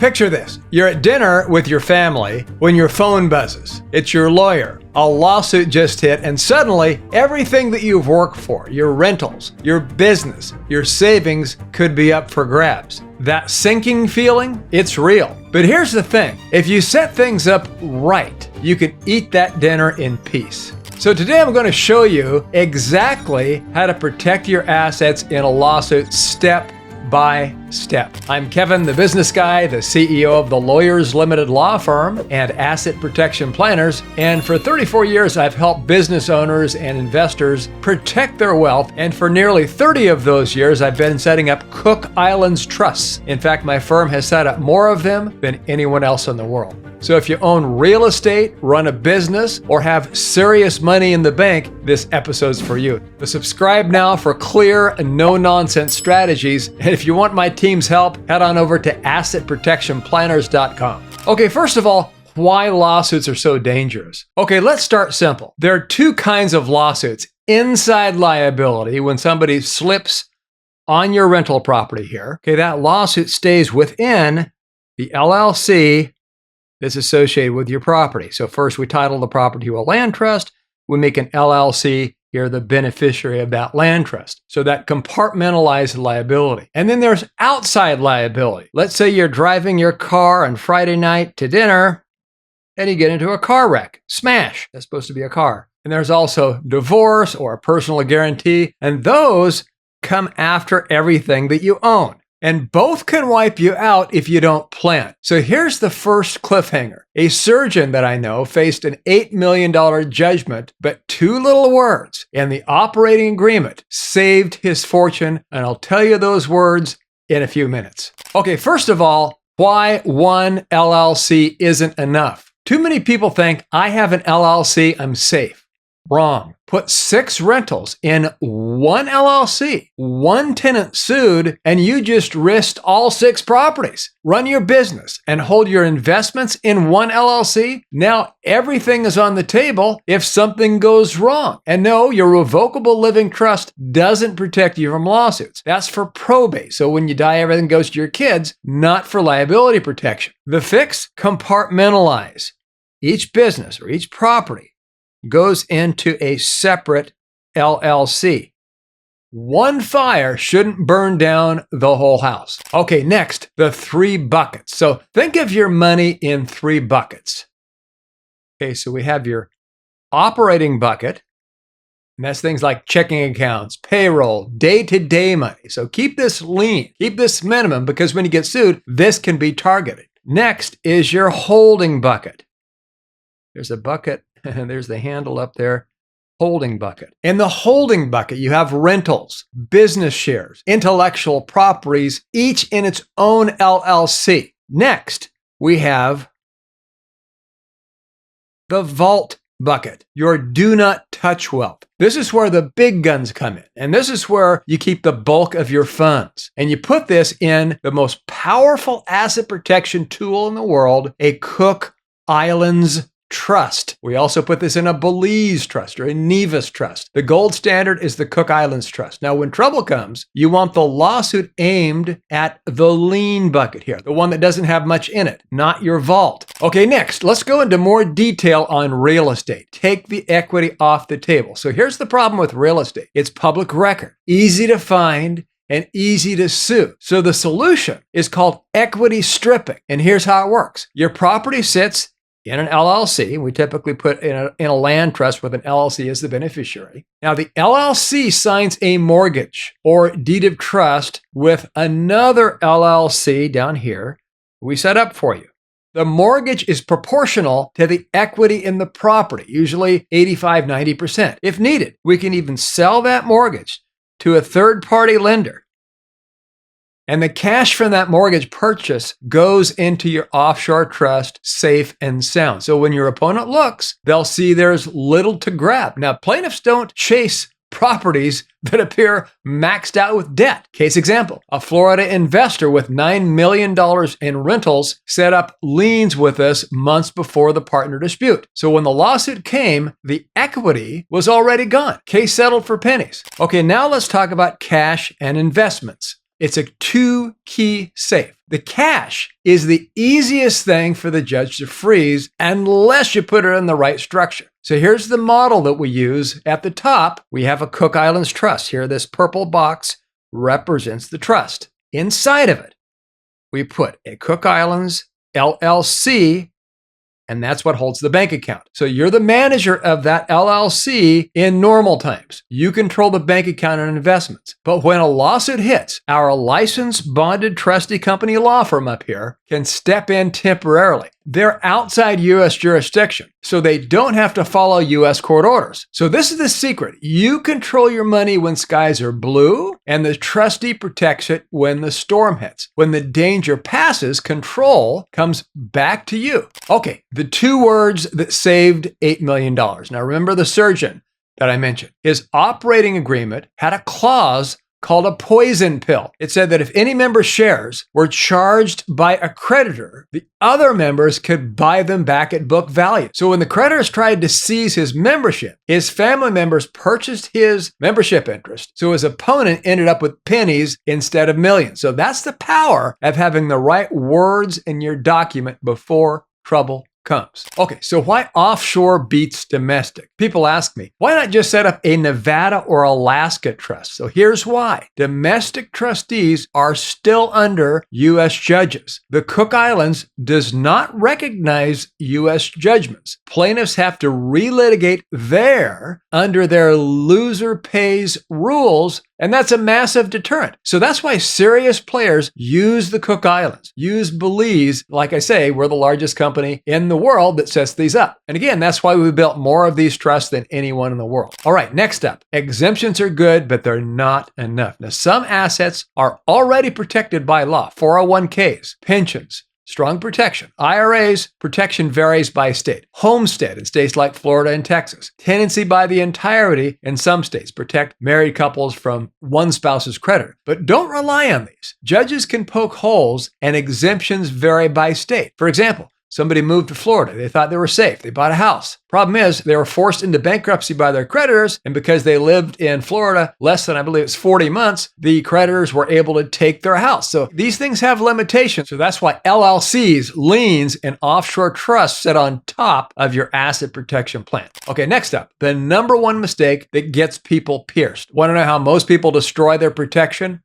Picture this. You're at dinner with your family when your phone buzzes. It's your lawyer. A lawsuit just hit, and suddenly everything that you've worked for, your rentals, your business, your savings could be up for grabs. That sinking feeling, it's real. But here's the thing. If you set things up right, you can eat that dinner in peace. So today I'm going to show you exactly how to protect your assets in a lawsuit step by step. I'm Kevin, the business guy, the CEO of the Lawyers Limited Law Firm and Asset Protection Planners. And for 34 years, I've helped business owners and investors protect their wealth. And for nearly 30 of those years, I've been setting up Cook Islands trusts. In fact, my firm has set up more of them than anyone else in the world. So if you own real estate, run a business, or have serious money in the bank, this episode's for you. So subscribe now for clear and no-nonsense strategies. And if you want my team's help, head on over to assetprotectionplanners.com. Okay, first of all, why lawsuits are so dangerous. Okay, let's start simple. There are two kinds of lawsuits. Inside liability, when somebody slips on your rental property here. Okay, that lawsuit stays within the LLC that's associated with your property. So first we title the property to a land trust. We make an LLC. You're the beneficiary of that land trust. So that compartmentalized liability. And then there's outside liability. Let's say you're driving your car on Friday night to dinner and you get into a car wreck. Smash. That's supposed to be a car. And there's also divorce or a personal guarantee. And those come after everything that you own. And both can wipe you out if you don't plan. So here's the first cliffhanger. A surgeon that I know faced an $8 million judgment, but two little words in the operating agreement saved his fortune. And I'll tell you those words in a few minutes. Okay, first of all, why one LLC isn't enough. Too many people think I have an LLC, I'm safe. Wrong. Put 6 rentals in one LLC, one tenant sued, and you just risked all 6 properties. Run your business and hold your investments in one LLC. Now everything is on the table if something goes wrong. And no, your revocable living trust doesn't protect you from lawsuits. That's for probate. So when you die, everything goes to your kids, not for liability protection. The fix? Compartmentalize. Each business or each property goes into a separate LLC. One fire shouldn't burn down the whole house. Okay, next, the 3 buckets. So think of your money in 3 buckets. Okay, so we have your operating bucket, and that's things like checking accounts, payroll, day-to-day money. So keep this lean, keep this minimum, because when you get sued, this can be targeted. Next is your holding bucket. There's a bucket. And there's the handle up there, holding bucket. In the holding bucket, you have rentals, business shares, intellectual properties, each in its own LLC. Next, we have the vault bucket, your do not touch wealth. This is where the big guns come in. And this is where you keep the bulk of your funds. And you put this in the most powerful asset protection tool in the world, a Cook Islands trust. We also put this in a Belize trust or a Nevis trust. The gold standard is the Cook Islands trust. Now, when trouble comes, you want the lawsuit aimed at the lien bucket here, the one that doesn't have much in it, not your vault. Okay, next, let's go into more detail on real estate. Take the equity off the table. So here's the problem with real estate. It's public record, easy to find, and easy to sue. So the solution is called equity stripping. And here's how it works. Your property sits in an LLC. We typically put in a land trust with an LLC as the beneficiary. Now, the LLC signs a mortgage or deed of trust with another LLC down here we set up for you. The mortgage is proportional to the equity in the property, usually 85, 90%. If needed, we can even sell that mortgage to a third-party lender. And the cash from that mortgage purchase goes into your offshore trust, safe and sound. So when your opponent looks, they'll see there's little to grab. Now, plaintiffs don't chase properties that appear maxed out with debt. Case example, a Florida investor with $9 million in rentals set up liens with us months before the partner dispute. So when the lawsuit came, the equity was already gone. Case settled for pennies. Okay, now let's talk about cash and investments. It's a 2-key safe. The cash is the easiest thing for the judge to freeze unless you put it in the right structure. So here's the model that we use. At the top, we have a Cook Islands trust. Here, this purple box represents the trust. Inside of it, we put a Cook Islands LLC, and that's what holds the bank account. So you're the manager of that LLC in normal times. You control the bank account and investments. But when a lawsuit hits, our licensed bonded trustee company law firm up here can step in temporarily. They're outside U.S. jurisdiction, so they don't have to follow U.S. court orders. So this is the secret. You control your money when skies are blue, and the trustee protects it when the storm hits. When the danger passes, control comes back to you. Okay, the two words that saved $8 million. Now remember the surgeon that I mentioned. His operating agreement had a clause called a poison pill. It said that if any member's shares were charged by a creditor, the other members could buy them back at book value. So when the creditors tried to seize his membership, his family members purchased his membership interest. So his opponent ended up with pennies instead of millions. So that's the power of having the right words in your document before trouble comes. Okay, so why offshore beats domestic? People ask me, why not just set up a Nevada or Alaska trust? So here's why. Domestic trustees are still under U.S. judges. The Cook Islands does not recognize U.S. judgments. Plaintiffs have to relitigate there under their loser pays rules, and that's a massive deterrent. So that's why serious players use the Cook Islands, use Belize. Like I say, we're the largest company in the world that sets these up. And again, that's why we built more of these trusts than anyone in the world. All right, next up, exemptions are good, but they're not enough. Now, some assets are already protected by law. 401ks, pensions, strong protection. IRAs, protection varies by state. Homestead in states like Florida and Texas. Tenancy by the entirety in some states protect married couples from one spouse's creditor. But don't rely on these. Judges can poke holes and exemptions vary by state. For example, somebody moved to Florida. They thought they were safe. They bought a house. Problem is, they were forced into bankruptcy by their creditors, and because they lived in Florida less than, I believe it's 40 months, the creditors were able to take their house. So these things have limitations. So that's why LLCs, liens, and offshore trusts sit on top of your asset protection plan. Okay, next up, the number one mistake that gets people pierced. Want to know how most people destroy their protection?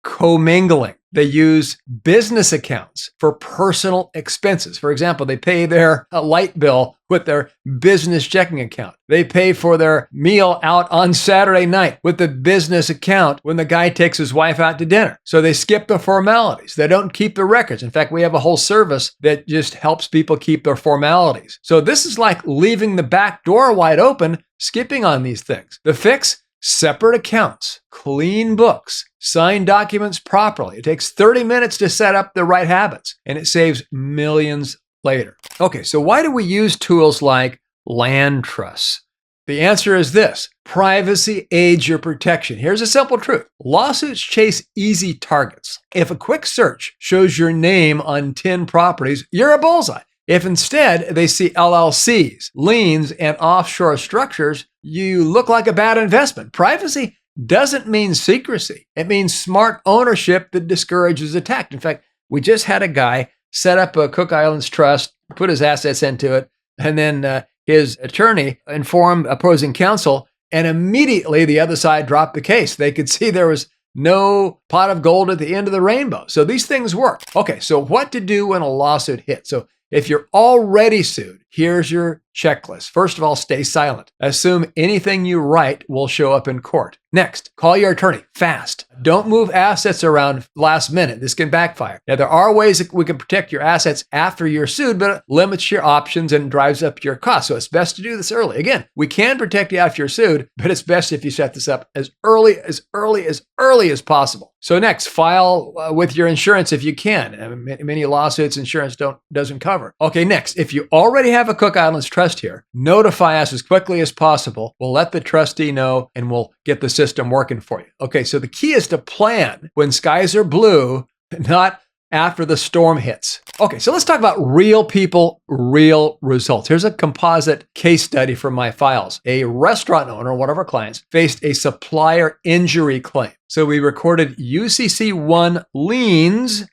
Commingling. They use business accounts for personal expenses. For example, they pay their light bill with their business checking account. They pay for their meal out on Saturday night with the business account when the guy takes his wife out to dinner. So they skip the formalities. They don't keep the records. In fact, we have a whole service that just helps people keep their formalities. So this is like leaving the back door wide open, skipping on these things. The fix? Separate accounts, clean books, sign documents properly. It takes 30 minutes to set up the right habits, and it saves millions later. Okay, so why do we use tools like land trusts? The answer is this: privacy aids your protection. Here's a simple truth. Lawsuits chase easy targets. If a quick search shows your name on 10 properties, you're a bullseye. If instead they see LLCs, liens, and offshore structures, you look like a bad investment. Privacy doesn't mean secrecy. It means smart ownership that discourages attack. In fact, we just had a guy set up a Cook Islands trust, put his assets into it, and then his attorney informed opposing counsel, and immediately the other side dropped the case. They could see there was no pot of gold at the end of the rainbow. So these things work. Okay, so what to do when a lawsuit hits? So if you're already sued, here's your checklist. First of all, stay silent. Assume anything you write will show up in court. Next, call your attorney fast. Don't move assets around last minute. This can backfire. Now, there are ways that we can protect your assets after you're sued, but it limits your options and drives up your costs. So it's best to do this early. Again, we can protect you after you're sued, but it's best if you set this up as early as possible. So next, file with your insurance if you can. Many lawsuits insurance doesn't cover. Okay, next, if you already have a Cook Islands trust here, notify us as quickly as possible. We'll let the trustee know and we'll get the system working for you. Okay, so the key is to plan when skies are blue, not after the storm hits. Okay, so let's talk about real people, real results. Here's a composite case study from my files. A restaurant owner, one of our clients, faced a supplier injury claim. So we recorded UCC1 liens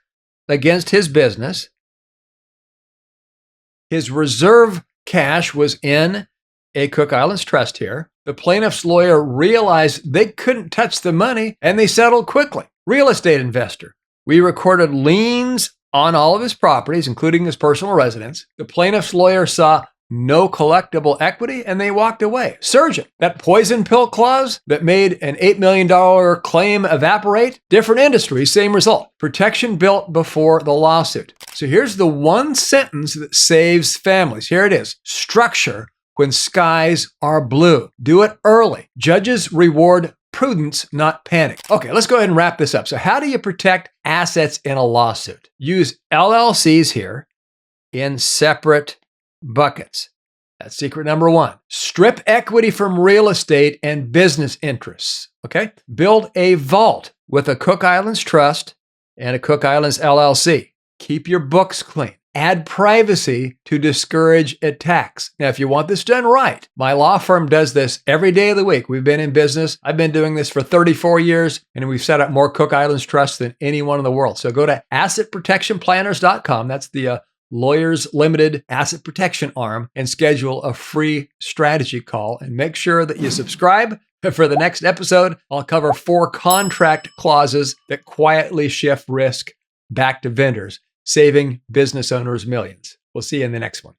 against his business. His reserve cash was in a Cook Islands trust here. The plaintiff's lawyer realized they couldn't touch the money and they settled quickly. Real estate investor. We recorded liens on all of his properties, including his personal residence. The plaintiff's lawyer saw no collectible equity and they walked away. Surgeon. That poison pill clause that made an $8 million claim evaporate. Different industry, same result. Protection built before the lawsuit. So here's the one sentence that saves families. Here it is. Structure when skies are blue. Do it early. Judges reward prudence, not panic. Okay, let's go ahead and wrap this up. So how do you protect assets in a lawsuit? Use LLCs here in separate buckets. That's secret number one. Strip equity from real estate and business interests. Okay? Build a vault with a Cook Islands trust and a Cook Islands LLC. Keep your books clean. Add privacy to discourage attacks. Now, if you want this done right, my law firm does this every day of the week. We've been in business. I've been doing this for 34 years, and we've set up more Cook Islands trusts than anyone in the world. So go to assetprotectionplanners.com. That's the Lawyers Limited Asset Protection arm, and schedule a free strategy call. And make sure that you subscribe. For the next episode, I'll cover 4 contract clauses that quietly shift risk back to vendors, saving business owners millions. We'll see you in the next one.